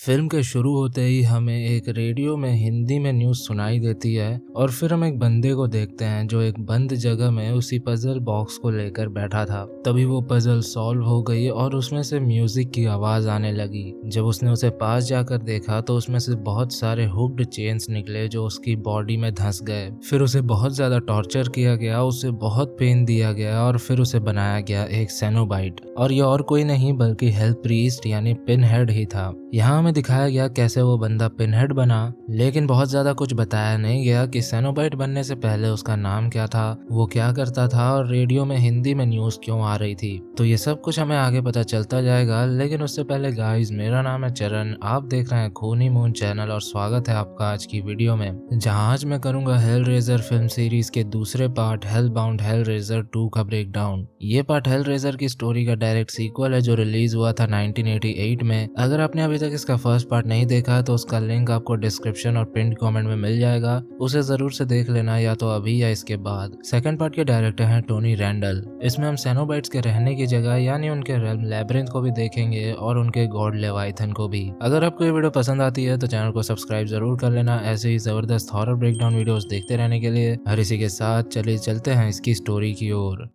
Film के शुरू होते ही हमें एक रेडियो में हिंदी में न्यूज़ सुनाई देती है और फिर हम एक बंदे को देखते हैं जो एक बंद जगह में उसी पजल बॉक्स को लेकर बैठा था। तभी वो पजल सॉल्व हो गई और उसमें से म्यूजिक की आवाज आने लगी। जब उसने उसे पास जाकर देखा तो उसमें से बहुत सारे हुक्ड चेन्स निकले जो उसकी बॉडी में धंस गए। फिर उसे बहुत ज्यादा टॉर्चर किया गया, उसे बहुत पेन दिया गया और फिर उसे बनाया गया एक सेनोबाइट। और ये और कोई नहीं बल्कि हेल प्रीस्ट यानी पिनहेड ही था। यहाँ हमें दिखाया गया कैसे वो बंदा पिनहेड बना, लेकिन बहुत ज्यादा कुछ बताया नहीं गया कि सेनोबाइट बनने से पहले उसका नाम क्या था, वो क्या करता था और रेडियो में हिंदी में न्यूज क्यों आ रही थी। तो ये सब कुछ हमें आगे पता चलता जाएगा, लेकिन उससे पहले गाइस, मेरा नाम है चरण, आप देख रहे हैं खूनी मून चैनल और स्वागत है आपका आज की वीडियो में, जहाँ आज मैं करूंगा हेलरेजर फिल्म सीरीज के दूसरे पार्ट हेल बाउंड हेलरेजर 2 का ब्रेक डाउन। ये पार्ट हेलरेजर की स्टोरी का डायरेक्ट सीक्वल है जो रिलीज हुआ था 1988 में। अगर आपने अभी तक इसका फर्स्ट पार्ट नहीं देखा तो उसका लिंक आपको डिस्क्रिप्शन और पिन कमेंट में मिल जाएगा, उसे जरूर से देख लेना, या तो अभी या इसके बाद। सेकंड पार्ट के डायरेक्टर हैं टोनी रैंडल। इसमें हम सेनोबाइट्स के रहने की जगह यानी उनके रेल्म लैब्रिंथ को भी देखेंगे और उनके गॉड लेवाइथन को भी। अगर आपको ये वीडियो पसंद आती है तो चैनल को सब्सक्राइब जरूर कर लेना ऐसे ही जबरदस्त हॉरर ब्रेकडाउन वीडियोस देखते रहने के लिए। हर इसी के साथ चलिए चलते हैं इसकी स्टोरी की ओर।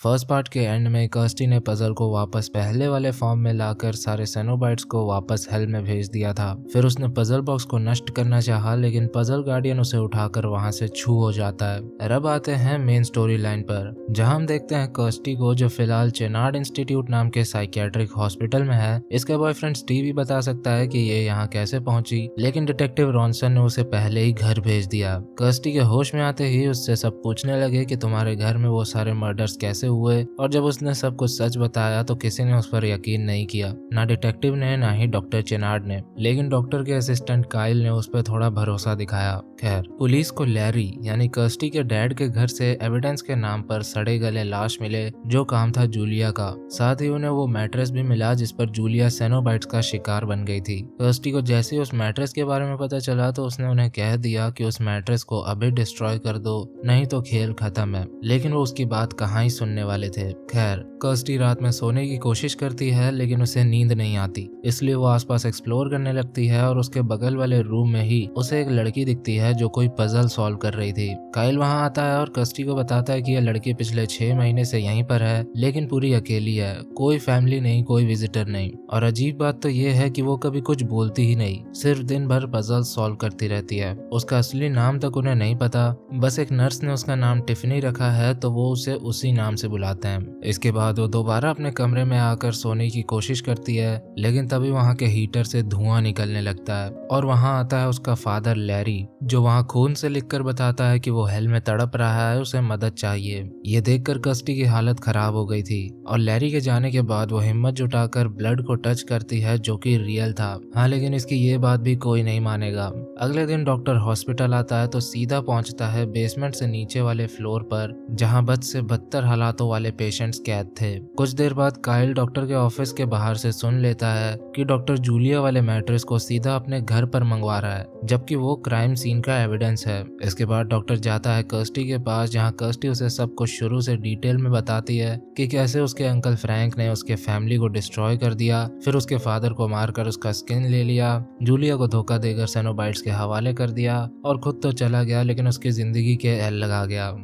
फर्स्ट पार्ट के एंड में कर्स्टी ने पजल को वापस पहले वाले फॉर्म में लाकर सारे सेनोबाइट्स को वापस हेल में भेज दिया था। फिर उसने पजल बॉक्स को नष्ट करना चाहा, लेकिन पजल गार्डियन उसे उठाकर वहां से छू हो जाता है। अब आते हैं मेन स्टोरी लाइन पर, जहां हम देखते हैं कर्स्टी को, जो फिलहाल चेनार्ड इंस्टीट्यूट नाम के साइकियाट्रिक हॉस्पिटल में है। इसका बॉयफ्रेंड स्टीव भी बता सकता है कि ये यहाँ कैसे पहुंची, लेकिन डिटेक्टिव रॉनसन ने उसे पहले ही घर भेज दिया। कर्स्टी के होश में आते ही उससे सब पूछने लगे कि तुम्हारे घर में वो सारे मर्डर्स कैसे हुए, और जब उसने सब कुछ सच बताया तो किसी ने उस पर यकीन नहीं किया, ना डिटेक्टिव ने ना ही डॉक्टर चेनार्ड ने। लेकिन डॉक्टर के असिस्टेंट काइल ने उस पर थोड़ा भरोसा दिखाया। खैर, पुलिस को लैरी यानी कर्स्टी के डैड के घर से एविडेंस के नाम पर सड़े गले लाश मिले, जो काम था जूलिया का। साथ ही उन्हें वो मैट्रेस भी मिला जिस पर जूलिया सेनोबाइट्स का शिकार बन गई थी। कर्स्टी को जैसे ही उस मैट्रेस के बारे में पता चला तो उसने उन्हें कह दिया कि उस मैट्रेस को अभी डिस्ट्रॉय कर दो, नहीं तो खेल खत्म है। लेकिन वो उसकी बात कहाँ ही सुनने वाले थे। खैर, कर्स्टी रात में सोने की कोशिश करती है लेकिन उसे नींद नहीं आती, इसलिए वो आसपास एक्सप्लोर करने लगती है और उसके बगल वाले रूम में ही उसे एक लड़की दिखती है जो कोई पजल सॉल्व कर रही थी। काइल वहां आता है और कर्स्टी को बताता है कि यह लड़की पिछले 6 महीने से यहीं पर है, लेकिन पूरी अकेली है, कोई फैमिली नहीं, कोई विजिटर नहीं। और अजीब बात तो ये है कि वो कभी कुछ बोलती ही नहीं, सिर्फ दिन भर पजल सॉल्व करती रहती है। उसका असली नाम तक उन्हें नहीं पता, बस एक नर्स ने उसका नाम टिफनी रखा है तो वो उसे उसी नाम से बुलाते हैं। इसके बाद वो दोबारा अपने कमरे में आकर सोने की कोशिश करती है, लेकिन तभी वहाँ के हीटर से धुआं निकलने लगता है और वहाँ आता है उसका फादर लैरी, जो वहाँ खून से लिखकर बताता है कि वो हेल में तड़प रहा है, उसे मदद चाहिए। ये देखकर कर्स्टी की हालत खराब हो गई थी और लैरी के जाने के बाद वो हिम्मत जुटाकर ब्लड को टच करती है, जो कि रियल था। हाँ, लेकिन इसकी ये बात भी कोई नहीं मानेगा। अगले दिन डॉक्टर हॉस्पिटल आता है तो सीधा पहुंचता है बेसमेंट से नीचे वाले फ्लोर पर, जहाँ बद से बदतर हालातों वाले पेशेंट्स कैद थे। कुछ देर बाद काइल डॉक्टर के ऑफिस के बाहर से सुन लेता है कि डॉक्टर जूलिया वाले मैट्रेस को सीधा अपने घर पर मंगवा रहा है, जबकि वो क्राइम सीन का एविडेंस है। इसके बाद डॉक्टर जाता है कर्स्टी के पास, जहां कर्स्टी उसे सब कुछ शुरू से डिटेल में बताती है कि कैसे उसके अंकल फ्रैंक ने उसके फैमिली को डिस्ट्रॉय कर दिया, फिर उसके फादर को मारकर उसका स्किन ले लिया, जूलिया को धोखा देकर सेनोबाइट्स के हवाले कर दिया और खुद तो चला गया, लेकिन उसकी जिंदगी के एल लगा गया।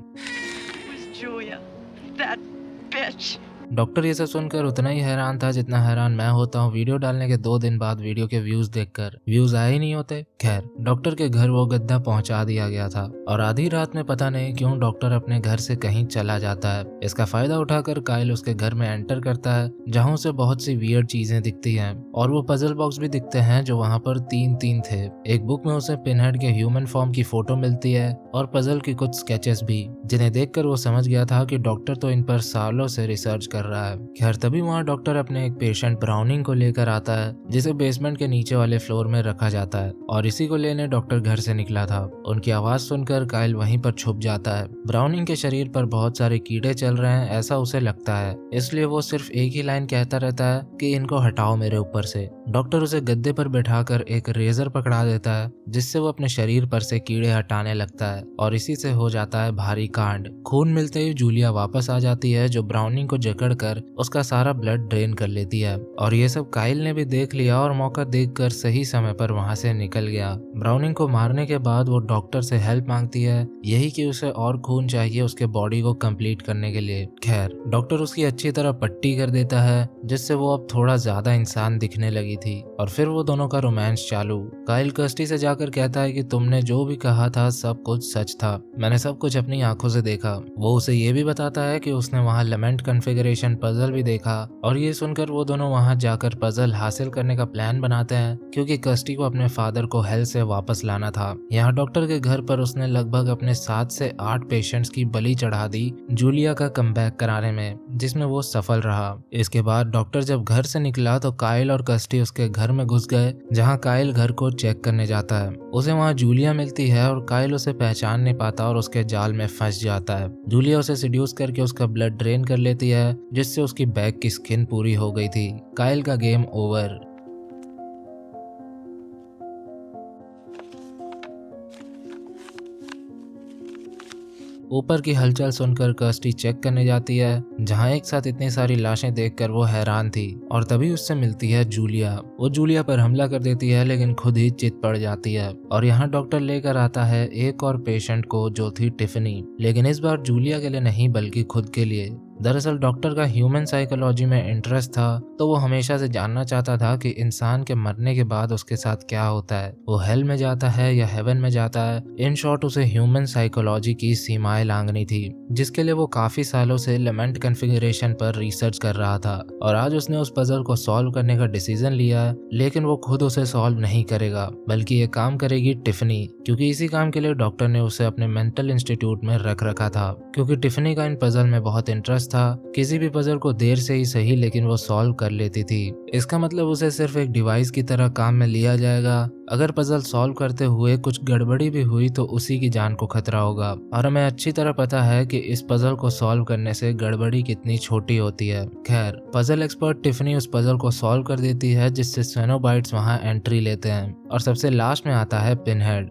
डॉक्टर ये सब सुनकर उतना ही हैरान था जितना हैरान मैं होता हूँ वीडियो डालने के 2 दिन बाद वीडियो के व्यूज देखकर। व्यूज आए ही नहीं होते। खैर, डॉक्टर के घर वो गद्दा पहुंचा दिया गया था और आधी रात में पता नहीं क्यों डॉक्टर अपने घर से कहीं चला जाता है। इसका फायदा उठाकर काइल उसके घर में एंटर करता है, जहाँ उसे बहुत सी वियर्ड चीजें दिखती हैं और वो पजल बॉक्स भी दिखते हैं जो वहाँ पर 3-3 थे। एक बुक में उसे पिनहेड के ह्यूमन फॉर्म की फोटो मिलती है और पजल की कुछ स्केचेस भी, जिन्हें देखकर वो समझ गया था कि डॉक्टर तो इन पर सालों से रिसर्च कर रहा है। खैर, तभी वहाँ डॉक्टर अपने एक पेशेंट ब्राउनिंग को लेकर आता है, जिसे बेसमेंट के नीचे वाले फ्लोर में रखा जाता है, और इसी को लेने डॉक्टर घर से निकला था। उनकी आवाज सुनकर काइल वहीं पर छुप जाता है। ब्राउनिंग के शरीर पर बहुत सारे कीड़े चल रहे हैं ऐसा उसे लगता है, इसलिए वो सिर्फ एक ही लाइन कहता रहता है कि इनको हटाओ मेरे ऊपर से। डॉक्टर उसे गद्दे पर बैठाकर एक रेजर पकड़ा देता है, जिससे वो अपने शरीर पर से कीड़े हटाने लगता है और इसी से हो जाता है भारी कांड। खून मिलते ही जूलिया वापस आ जाती है, जो ब्राउनिंग को जकड़ पकड़कर उसका सारा ब्लड ड्रेन कर लेती है। और ये सब काइल ने भी देख लिया और मौका देखकर सही समय पर वहां से निकल गया। ब्राउनिंग को मारने के बाद वो डॉक्टर से हेल्प मांगती है, यही कि उसे और खून चाहिए उसके बॉडी को कंप्लीट करने के लिए। खैर डॉक्टर उसकी अच्छी तरह पट्टी कर देता है, जिससे वो अब थोड़ा ज्यादा इंसान दिखने लगी थी। और फिर वो दोनों का रोमांस चालू। काइल कर्स्टी से जाकर कहता है कि तुमने जो भी कहा था सब कुछ सच था, मैंने सब कुछ अपनी आंखों से देखा। वो उसे ये भी बताता है कि उसने वहाँ लेमेंट कॉन्फ़िगरेशन पजल भी देखा। और ये सुनकर वो दोनों वहाँ जाकर पजल हासिल करने का प्लान बनाते हैं, क्योंकि कर्स्टी को अपने फादर को हेल से वापस लाना था। यहाँ डॉक्टर के घर पर उसने लगभग अपने 7 से 8 पेशेंट्स की बलि चढ़ा दी जूलिया का कमबैक कराने में, जिसमें वो सफल रहा। इसके बाद डॉक्टर जब घर से निकला तो काइल और कर्स्टी उसके घर में घुस गए, जहाँ काइल घर को चेक करने जाता है। उसे वहाँ जूलिया मिलती है और काइल उसे पहचान नहीं पाता और उसके जाल में फंस जाता है। जूलिया उसे सिड्यूस करके उसका ब्लड ड्रेन कर लेती है, जिससे उसकी बैक की स्किन पूरी हो गई थी। काइल का गेम ओवर। ऊपर की हलचल सुनकर कर्स्टी चेक करने जाती है, जहां एक साथ इतनी सारी लाशें देखकर वो हैरान थी। और तभी उससे मिलती है जूलिया। वो जूलिया पर हमला कर देती है, लेकिन खुद ही चित पड़ जाती है। और यहाँ डॉक्टर लेकर आता है एक और पेशेंट को, जो थी टिफनी, लेकिन इस बार जूलिया के लिए नहीं बल्कि खुद के लिए। दरअसल डॉक्टर का ह्यूमन साइकोलॉजी में इंटरेस्ट था, तो वो हमेशा से जानना चाहता था कि इंसान के मरने के बाद उसके साथ क्या होता है, वो हेल में जाता है या हेवन में जाता है। इन शॉर्ट उसे ह्यूमन साइकोलॉजी की सीमाएं लांघनी थी, जिसके लिए वो काफी सालों से लेमेंट कॉन्फ़िगरेशन पर रिसर्च कर रहा था। और आज उसने उस पजल को सॉल्व करने का डिसीजन लिया, लेकिन वो खुद उसे सॉल्व नहीं करेगा, बल्कि ये काम करेगी टिफनी, क्योंकि इसी काम के लिए डॉक्टर ने उसे अपने मेंटल इंस्टीट्यूट में रख रखा था। क्योंकि टिफनी का इन पजल में बहुत इंटरेस्ट था, किसी भी पजल को देर से ही सही लेकिन वो सॉल्व कर लेती थी। इसका मतलब उसे सिर्फ एक डिवाइस की तरह काम में लिया जाएगा। अगर पजल सॉल्व करते हुए कुछ गड़बड़ी भी हुई तो उसी की जान को खतरा होगा। और हमें अच्छी तरह पता है कि इस पजल को सॉल्व करने से गड़बड़ी कितनी छोटी होती है। खैर पजल एक्सपर्ट टिफनी उस पजल को सॉल्व कर देती है, जिससे सेनोबाइट्स वहां एंट्री लेते हैं। और सबसे लास्ट में आता है पिनहेड।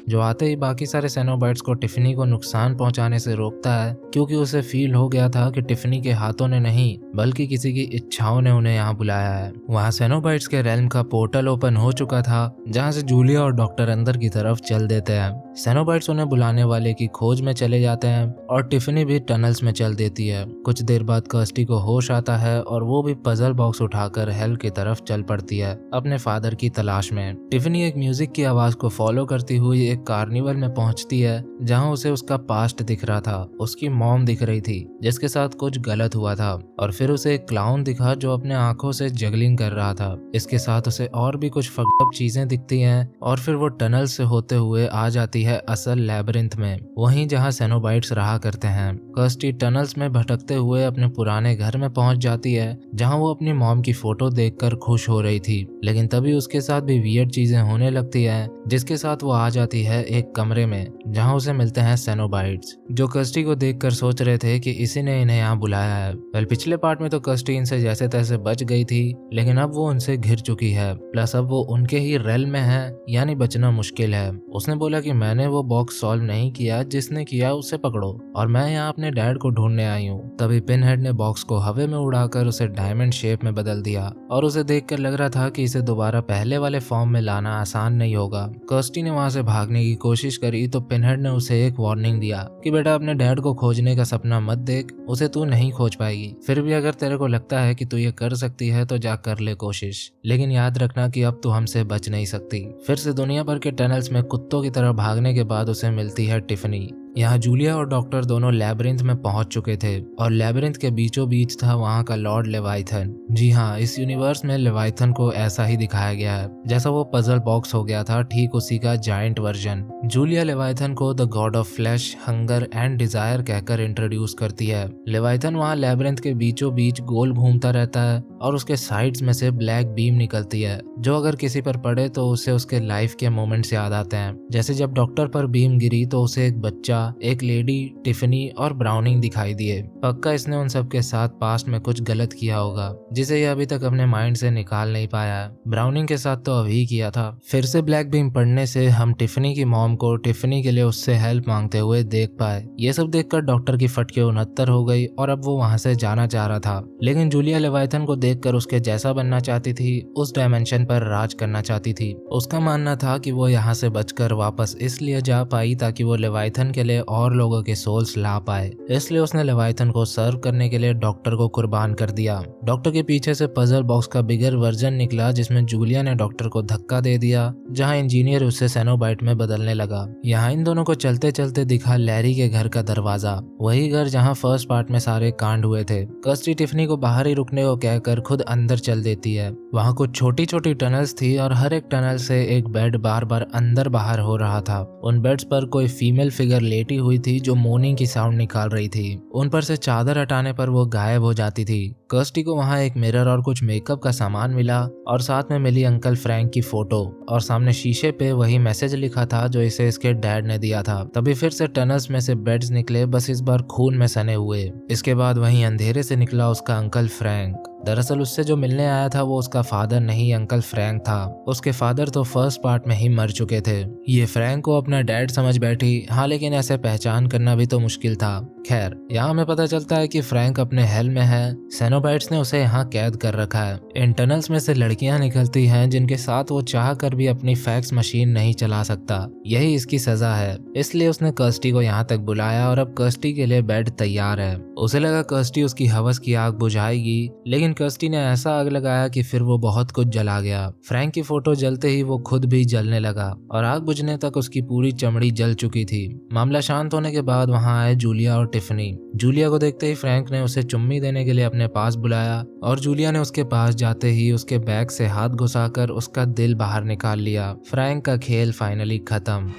जो आते ही बाकी सारे सेनोबाइट्स को टिफनी को नुकसान पहुंचाने से रोकता है, क्योंकि उसे फील हो गया था कि टिफनी के हाथों ने नहीं बल्कि किसी की इच्छाओं ने उन्हें यहाँ बुलाया है। वहाँ सेनोबाइट्स के रेल्म का पोर्टल ओपन हो चुका था, जहाँ से जूलिया और डॉक्टर अंदर की तरफ चल देते हैं। सेनोबाइट्स उन्हें बुलाने वाले की खोज में चले जाते हैं और टिफनी भी टनल्स में चल देती है। कुछ देर बाद कर्स्टी को होश आता है और वो भी पजल बॉक्स उठाकर हेल की तरफ चल पड़ती है अपने फादर की तलाश में। टिफनी एक म्यूजिक की आवाज को फॉलो करती हुई एक कार्निवल में पहुंचती है, जहां उसे उसका पास्ट दिख रहा था। उसकी मॉम दिख रही थी जिसके साथ कुछ गलत हुआ था, और फिर उसे एक क्लाउन दिखा जो अपने आंखों से जगलिंग कर रहा था। इसके साथ उसे और भी कुछ फक्ड अप चीजें दिखती हैं, और फिर वो टनल से होते हुए आ जाती है असल लैबिरिंथ में, वहीं जहां सेनोबाइट्स रहा करते हैं। कर्स्टी टनल्स में भटकते हुए अपने पुराने घर में पहुंच जाती है, जहां वो अपनी मॉम की फोटो देखकर खुश हो रही थी। लेकिन तभी उसके साथ भी वियर्ड चीजें होने लगती है, जिसके साथ वो आ जाती है एक कमरे में, जहां उसे मिलते हैं सेनोबाइट्स, जो कर्स्टी को देखकर सोच रहे थे कि इसी ने इन्हें यहाँ बुलाया है। वेल पिछले पार्ट में तो कर्स्टी इनसे जैसे तैसे बच गई थी, लेकिन अब वो उनसे घिर चुकी है। प्लस अब वो उनके ही रेल में है, यानी बचना मुश्किल है। उसने बोला कि मैंने वो बॉक्स सॉल्व नहीं किया, जिसने किया उसे पकड़ो, और मैं यहाँ अपने डैड को ढूंढने आई हूँ। तभी पिनहेड ने बॉक्स को हवा में उड़ाकर उसे डायमंड शेप में बदल दिया, और उसे देखकर लग रहा था कि इसे दोबारा पहले वाले फॉर्म में लाना आसान नहीं होगा। कर्स्टी ने वहां से भागने की कोशिश करी तो पिनहेड ने उसे एक वार्निंग दिया कि बेटा अपने डैड को खोजने का सपना मत देख, उसे तू नहीं खोज पाएगी। फिर भी अगर तेरे को लगता है कि तू ये कर सकती है तो जा कर ले कोशिश, लेकिन याद रखना कि अब तू हमसे बच नहीं सकती। फिर से दुनिया भर के टनल्स में कुत्तों की तरह भागने के बाद उसे मिलती है टिफनी। यहाँ जूलिया और डॉक्टर दोनों लैबिरिंथ में पहुंच चुके थे, और लैबिरिंथ के बीचों बीच था वहाँ का लॉर्ड लेवाइथन। जी हाँ, इस यूनिवर्स में लेवाइथन को ऐसा ही दिखाया गया है जैसा वो पजल बॉक्स हो गया था, ठीक उसी का जायंट वर्जन। जूलिया लेवाइथन को the God of flash, hunger and desire कहकर इंट्रोड्यूस करती है। लेवाइथन वहाँ लैबिरिंथ के बीचों बीच गोल घूमता रहता है और उसके साइड्स में से ब्लैक बीम निकलती है जो अगर किसी पर पड़े तो उसे उसके लाइफ के मोमेंट्स याद आते हैं। जैसे जब डॉक्टर पर बीम गिरी तो उसे एक बच्चा, एक लेडी, टिफनी और ब्राउनिंग दिखाई दिए। पक्का इसने उन सब के साथ पास्ट में कुछ गलत किया होगा जिसे ये अभी तक अपने माइंड से निकाल नहीं पाया है। ब्राउनिंग के साथ तो अभी किया था। फिर से ब्लैक बीम पड़ने से हम टिफनी की मॉम को टिफनी के लिए उससे हेल्प मांगते हुए देख पाए। ये सब देखकर डॉक्टर की फटके 69 हो गई और अब वो वहां से जाना चाह रहा था, लेकिन जूलिया लेवाइथन को देखकर उसके जैसा बनना चाहती थी, उस डायमेंशन पर राज करना चाहती थी। उसका मानना था कि वो यहाँ से बचकर वापस इसलिए जा पाई ताकि वो लेवाइथन के लिए और लोगों के सोल्स ला पाए। इसलिए उसने लेवाइथन को सर्व करने के लिए डॉक्टर को कुर्बान कर दिया। डॉक्टर के पीछे से पजल बॉक्स का बिगर वर्जन निकला जिसमें जूलिया ने डॉक्टर को धक्का दे दिया, जहाँ इंजीनियर उससे सेनोबाइट में बदलने लगा। यहाँ इन दोनों को चलते चलते दिखा लैरी के घर का दरवाजा, वही घर जहाँ फर्स्ट पार्ट में सारे कांड हुए थे। कर्स्टी टिफनी को बाहर ही रुकने को कहकर खुद अंदर चल देती है। वहाँ कुछ छोटी छोटी टनल्स थी और हर एक टनल से एक बेड बार बार अंदर बाहर हो रहा था। उन बेड्स पर कोई फीमेल फिगर लेटी हुई थी जो मोर्निंग की साउंड निकाल रही थी। उन पर से चादर हटाने पर वो गायब हो जाती थी। कर्स्टी को वहाँ एक मिरर और कुछ मेकअप का सामान मिला और साथ में मिली अंकल फ्रैंक की फोटो और सामने शीशे पे वही मैसेज लिखा था जो इसे इसके डैड ने दिया था। तभी फिर से टनल्स में से बेड्स निकले, बस इस बार खून में सने हुए। इसके बाद वहीं अंधेरे से निकला उसका अंकल फ्रैंक। दरअसल उससे जो मिलने आया था वो उसका फादर नहीं, अंकल फ्रैंक था। उसके फादर तो फर्स्ट पार्ट में ही मर चुके थे। ये फ्रैंक को अपना डैड समझ बैठी। हाँ, लेकिन ऐसे पहचान करना भी तो मुश्किल था। खैर, यहाँ हमें पता चलता है कि फ्रैंक अपने हेल में है। सेनोबाइट्स ने उसे यहाँ कैद कर रखा है। इन टनल्स में से लड़कियां निकलती हैं जिनके साथ वो चाह कर भी अपनी फैक्स मशीन नहीं चला सकता। यही इसकी सजा है। इसलिए उसने कर्स्टी को यहाँ तक बुलाया और अब कर्स्टी के लिए बेड तैयार है। उसे लगा कर्स्टी उसकी हवस की आग बुझाएगी, लेकिन कर्स्टी ने ऐसा आग लगाया कि फिर वो बहुत कुछ जला गया। फ्रैंक की फोटो जलते ही वो खुद भी जलने लगा और आग बुझने तक उसकी पूरी चमड़ी जल चुकी थी। मामला शांत होने के बाद वहां आए जूलिया और टिफनी। जूलिया को देखते ही फ्रैंक ने उसे चुम्मी देने के लिए अपने पास बुलाया और जूलिया ने उसके पास जाते ही उसके बैग से हाथ घुसाकर उसका दिल बाहर निकाल लिया। फ्रैंक का खेल फाइनली खत्म।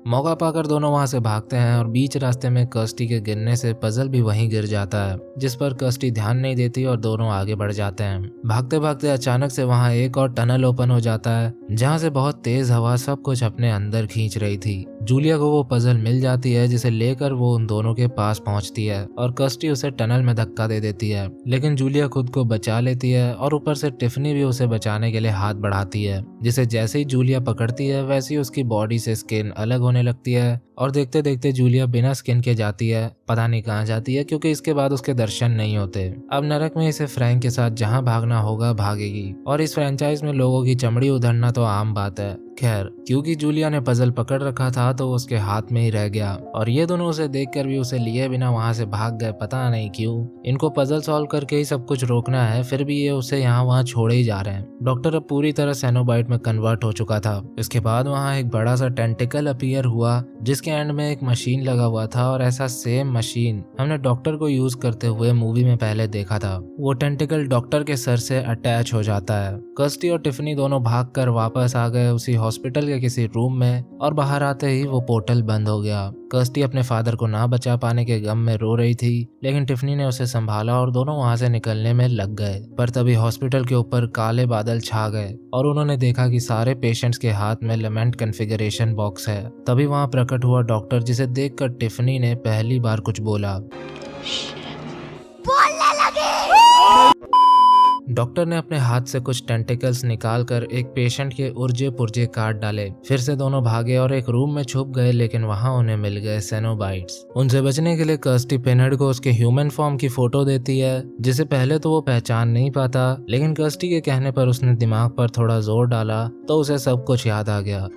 मौका पाकर दोनों वहां से भागते हैं और बीच रास्ते में कर्स्टी के गिरने से पजल भी वहीं गिर जाता है, जिस पर कर्स्टी ध्यान नहीं देती और दोनों आगे बढ़ जाते हैं। भागते भागते अचानक से वहां एक और टनल ओपन हो जाता है जहां से बहुत तेज हवा सब कुछ अपने अंदर खींच रही थी। जूलिया को वो पजल मिल जाती है जिसे लेकर वो उन दोनों के पास पहुंचती है और कर्स्टी उसे टनल में धक्का दे देती है, लेकिन जूलिया खुद को बचा लेती है और ऊपर से टिफनी भी उसे बचाने के लिए हाथ बढ़ाती है, जिसे जैसे ही जूलिया पकड़ती है वैसे ही उसकी बॉडी से स्किन अलग होने लगती है और देखते देखते जूलिया बिना स्किन के जाती है, पता नहीं कहाँ जाती है क्योंकि इसके बाद उसके दर्शन नहीं होते। अब नरक में इसे फ्रैंक के साथ जहाँ भागना होगा भागेगी और इस फ्रेंचाइज में लोगों की चमड़ी उधड़ना तो आम बात है। खैर, क्योंकि जूलिया ने पजल पकड़ रखा था तो उसके हाथ में ही रह गया और ये दोनों उसे देखकर भी उसे लिए बिना वहां से भाग गए, पता नहीं क्यों। इनको पजल सॉल्व करके ही सब कुछ रोकना है, फिर भी ये उसे यहाँ वहाँ छोड़े ही जा रहे हैं। डॉक्टर अब पूरी तरह सेनोबाइट में कन्वर्ट हो चुका था। इसके बाद वहाँ एक बड़ा सा टेंटिकल अपीयर हुआ जिसके एंड में एक मशीन लगा हुआ था और ऐसा सेम मशीन हमने डॉक्टर को यूज करते हुए मूवी में पहले देखा था। वो टेंटिकल डॉक्टर के सर से अटैच हो जाता है। कर्स्टी और टिफनी दोनों भागकर वापस आ गए उसी हॉस्पिटल के किसी रूम में और बाहर आते ही वो पोर्टल बंद हो गया। कर्स्टी अपने फादर को ना बचा पाने के गम में रो रही थी, लेकिन टिफनी ने उसे संभाला और दोनों वहां से निकलने में लग गए। पर तभी हॉस्पिटल के ऊपर काले बादल छा गए और उन्होंने देखा कि सारे पेशेंट्स के हाथ में लेमेंट कॉन्फ़िगरेशन बॉक्स है। तभी वहां प्रकट हुआ डॉक्टर, जिसे देखकर टिफनी ने पहली बार कुछ बोला। डॉक्टर ने अपने हाथ से कुछ टेंटिकल्स निकालकर एक पेशेंट के उर्जे पुर्जे काट डाले। फिर से दोनों भागे और एक रूम में छुप गए, लेकिन वहां उन्हें मिल गए सेनोबाइट्स। उनसे बचने के लिए कर्स्टी पिनहेड को उसके ह्यूमन फॉर्म की फोटो देती है, जिसे पहले तो वो पहचान नहीं पाता, लेकिन कर्स्टी के कहने पर उसने दिमाग पर थोड़ा जोर डाला तो उसे सब कुछ याद आ गया।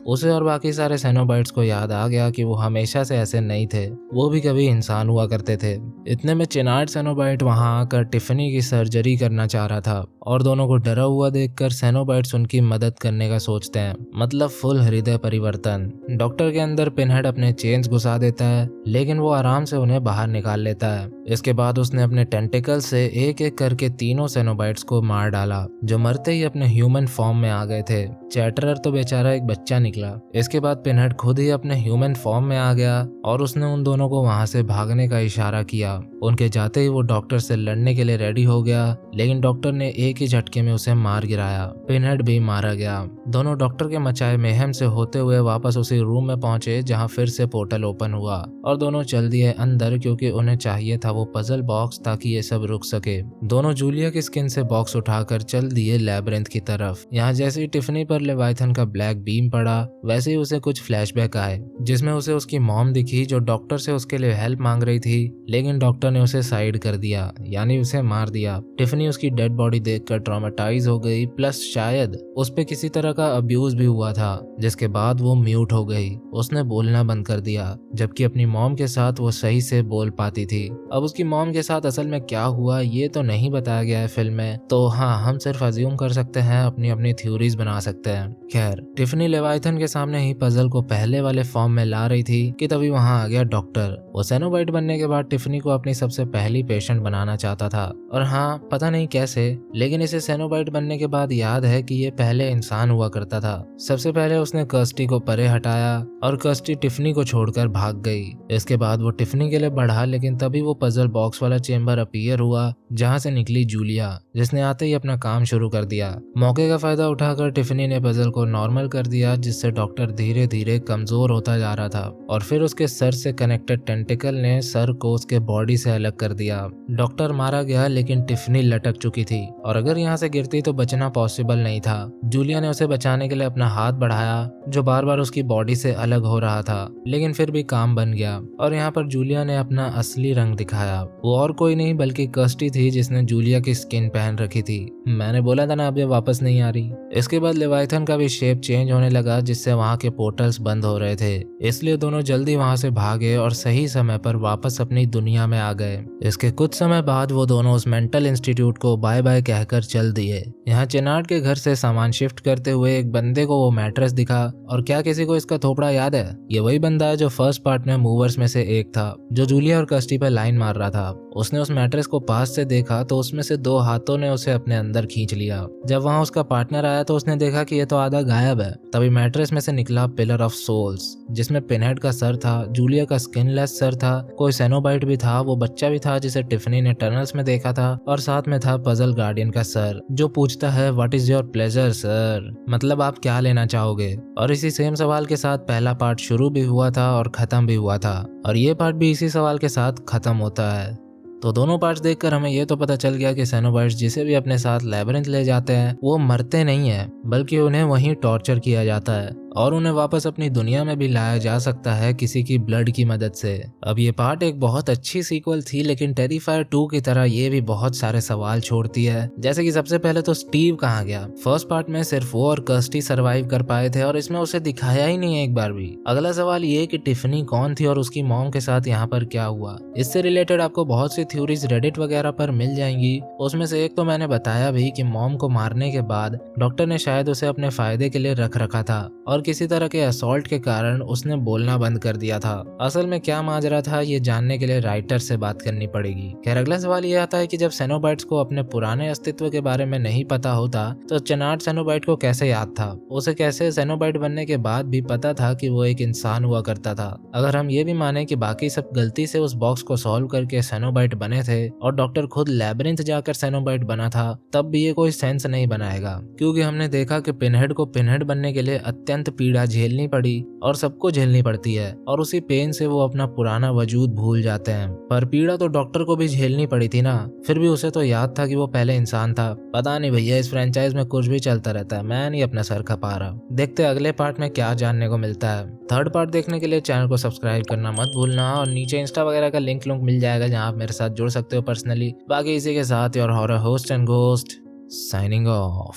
उसे और बाकी सारे सेनोबाइट्स को याद आ गया कि वो हमेशा से ऐसे नहीं थे, वो भी कभी इंसान हुआ करते थे। इतने में चिनार्ड सेनोबाइट वहां आकर टिफनी की सर्जरी करना चाह रहा था और दोनों को डरा हुआ देखकर सेनोबाइट्स उनकी मदद करने का सोचते हैं, मतलब फुल हृदय परिवर्तन। डॉक्टर के अंदर पिनहेड अपने चेन्स घुसा देता है, लेकिन वो आराम से उन्हें बाहर निकाल लेता है। इसके बाद उसने अपने टेंटिकल से एक एक करके तीनों सेनोबाइट्स को मार डाला, जो मरते ही अपने ह्यूमन फॉर्म में आ गए थे। चैटरर तो बेचारा एक बच्चा निकला। इसके बाद पिनहेड खुद ही अपने ह्यूमन फॉर्म में आ गया और उसने उन दोनों को वहां से भागने का इशारा किया। उनके जाते ही वो डॉक्टर से लड़ने के लिए रेडी हो गया, लेकिन डॉक्टर ने एक ही झटके में उसे मार गिराया। पिनहेड भी मारा गया। दोनों डॉक्टर के मचाए मेहम से होते हुए वापस उसी रूम में पहुंचे जहां फिर से पोर्टल ओपन हुआ और दोनों चल दिए अंदर, क्योंकि उन्हें चाहिए था वो पजल बॉक्स ताकि ये सब रुक सके। दोनों जूलिया की स्किन से बॉक्स उठाकर चल दिए लैबिरिंथ की तरफ। यहाँ जैसे ही टिफनी पर लेवाइथन का ब्लैक बीम पड़ा, वैसे ही उसे कुछ फ्लैशबैक आए जिसमें उसे उसकी मॉम दिखी जो डॉक्टर से उसके लिए हेल्प मांग रही थी, लेकिन डॉक्टर ने उसे साइड कर दिया, यानी उसे मार दिया। टिफनी उसकी डेड बॉडी देखकर ट्रॉमेटाइज हो गई, प्लस शायद उस पे किसी तरह का अब्यूज भी हुआ था, जिसके बाद वो म्यूट हो गई। उसने बोलना बंद कर दिया, जबकि अपनी मॉम के साथ वो सही से बोल पाती थी। अब उसकी मॉम के साथ असल में क्या हुआ ये तो नहीं बताया गया है फिल्म में, तो हाँ, हम सिर्फ अज्यूम कर सकते हैं, अपनी अपनी थ्योरीज बना सकते हैं। खैर, टिफनी लेवाइथन के सामने ही पजल को पहले वाले फॉर्म में ला रही थी कि तभी वहां आ गया डॉक्टर। वो सेनोबाइट बनने के बाद टिफनी को अपनी सबसे पहली पेशेंट बनाना चाहता था, और हाँ, पता नहीं कैसे, लेकिन इसे सेनोबाइट बनने के बाद याद है कि ये पहले इंसान हुआ करता था। सबसे पहले उसने कर्स्टी को परे हटाया और कर्स्टी टिफनी को छोड़कर भाग गई। इसके बाद वो टिफनी के लिए बढ़ा, लेकिन तभी वो पजल बॉक्स वाला चेंबर अपीयर हुआ जहां से निकली जूलिया, जिसने आते ही अपना काम शुरू कर दिया। मौके का फायदा उठाकर टिफनी ने पजल को नॉर्मल कर दिया, जिससे डॉक्टर धीरे धीरे कमजोर होता जा रहा था, और फिर उसके सर से कनेक्टेड टेंटिकल ने सर को उसके बॉडी से अलग कर दिया। डॉक्टर मारा गया, लेकिन टिफनी लटक चुकी थी और अगर यहाँ से गिरती तो बचना पॉसिबल नहीं था। जूलिया ने उसे बचाने के लिए अपना हाथ बढ़ाया, जो बार बार उसकी बॉडी से अलग हो रहा था, लेकिन फिर भी काम बन गया। और यहाँ पर जूलिया ने अपना असली रंग दिखाया। वो और कोई नहीं बल्कि कर्स्टी थी, जिसने जूलिया की स्किन पहन रखी थी। मैंने बोला था ना, अब ये वापस नहीं आ रही। इसके बाद लेवाइथन का भी शेप चेंज होने लगा, जिससे वहाँ के पोर्टल्स बंद हो रहे थे, इसलिए दोनों जल्दी वहाँ से भागे और सही समय पर वापस अपनी दुनिया में आ गए। इसके कुछ समय बाद वो दोनों उस मेंटल इंस्टीट्यूट को बाय बाय कहकर चल दिए। यहाँ चेनार्ड के घर से सामान शिफ्ट करते हुए एक बंदे को वो मैट्रेस दिखा, और क्या किसी को इसका थोपड़ा याद है? ये वही बंदा है जो फर्स्ट पार्ट में मूवर्स में से एक था, जो जूलिया और कर्स्टी पर लाइन मार रहा था। उसने उस मैट्रेस को पास से देखा तो उसमें से दो हाथों ने उसे अपने अंदर खींच लिया। जब वहाँ उसका पार्टनर आया तो उसने देखा कि ये तो आधा गायब है। तभी मैट्रेस में से निकला पिलर ऑफ सोल्स, जिसमें पिनहेड का सर था, जूलिया का स्किनलेस सर था, कोई सेनोबाइट भी था, वो बच्चा भी था जिसे टिफनी ने टनल्स में देखा था, और साथ में था पजल गार्डियन का सर, जो पूछता है what is your pleasure sir, मतलब आप क्या लेना चाहोगे। और इसी सेम सवाल के साथ पहला पार्ट शुरू भी हुआ था और खत्म भी हुआ था, और ये पार्ट भी इसी सवाल के साथ खत्म होता है। तो दोनों पार्ट्स देखकर हमें ये तो पता चल गया कि सेनोबाइट्स जिसे भी अपने साथ लैबिरिंथ ले जाते हैं वो मरते नहीं है, बल्कि उन्हें वहीं टॉर्चर किया जाता है और उन्हें वापस अपनी दुनिया में भी लाया जा सकता है किसी की ब्लड की मदद से। अब ये पार्ट एक बहुत अच्छी सीक्वल थी, लेकिन टेरिफायर 2 की तरह ये भी बहुत सारे सवाल छोड़ती है, जैसे कि सबसे पहले तो स्टीव कहाँ गया। फर्स्ट पार्ट में सिर्फ वो और कर्स्टी सरवाइव कर पाए थे और इसमें उसे दिखाया ही नहीं है एक बार भी। अगला सवाल ये कि टिफनी कौन थी और उसकी मॉम के साथ यहाँ पर क्या हुआ। इससे रिलेटेड आपको बहुत सी थ्योरीज रेडिट वगैरह पर मिल जाएंगी। उसमें से एक तो मैंने बताया भी कि मॉम को मारने के बाद डॉक्टर ने शायद उसे अपने फायदे के लिए रख रखा था और किसी तरह के असॉल्ट के कारण उसने बोलना बंद कर दिया था। असल में क्या माजरा था ये जानने के लिए राइटर से बात करनी पड़ेगी। खैर, अगला सवाल ये आता है कि जब सेनोबाइट्स को अपने पुराने अस्तित्व के बारे में नहीं पता होता तो चेनार्ड सेनोबाइट को कैसे याद था। उसे कैसे सेनोबाइट बनने के बाद भी पता था कि वो एक इंसान हुआ करता था। अगर हम ये भी माने कि बाकी सब गलती से उस बॉक्स को सॉल्व करके सेनोबाइट बने थे और डॉक्टर खुद लैबिरिंथ जाकर सेनोबाइट बना था, तब भी ये कोई सेंस नहीं बनाएगा, क्योंकि हमने देखा कि पिनहेड को पिनहेड बनने के लिए अत्यंत पीड़ा झेलनी पड़ी और सबको झेलनी पड़ती है, और उसी पेन से वो अपना पुराना वजूद भूल जाते हैं। पर पीड़ा तो डॉक्टर को भी झेलनी पड़ी थी ना, फिर भी उसे तो याद था कि वो पहले इंसान था। पता नहीं भैया, इस फ्रेंचाइज में कुछ भी चलता रहता है, मैं नहीं अपना सर खपा रहा। देखते अगले पार्ट में क्या जानने को मिलता है। थर्ड पार्ट देखने के लिए चैनल को सब्सक्राइब करना मत भूलना, और नीचे इंस्टा वगैरह का लिंक मिल जाएगा जहाँ आप मेरे साथ जुड़ सकते हो पर्सनली। बाकी इसी के साथ your horror host and ghost signing off.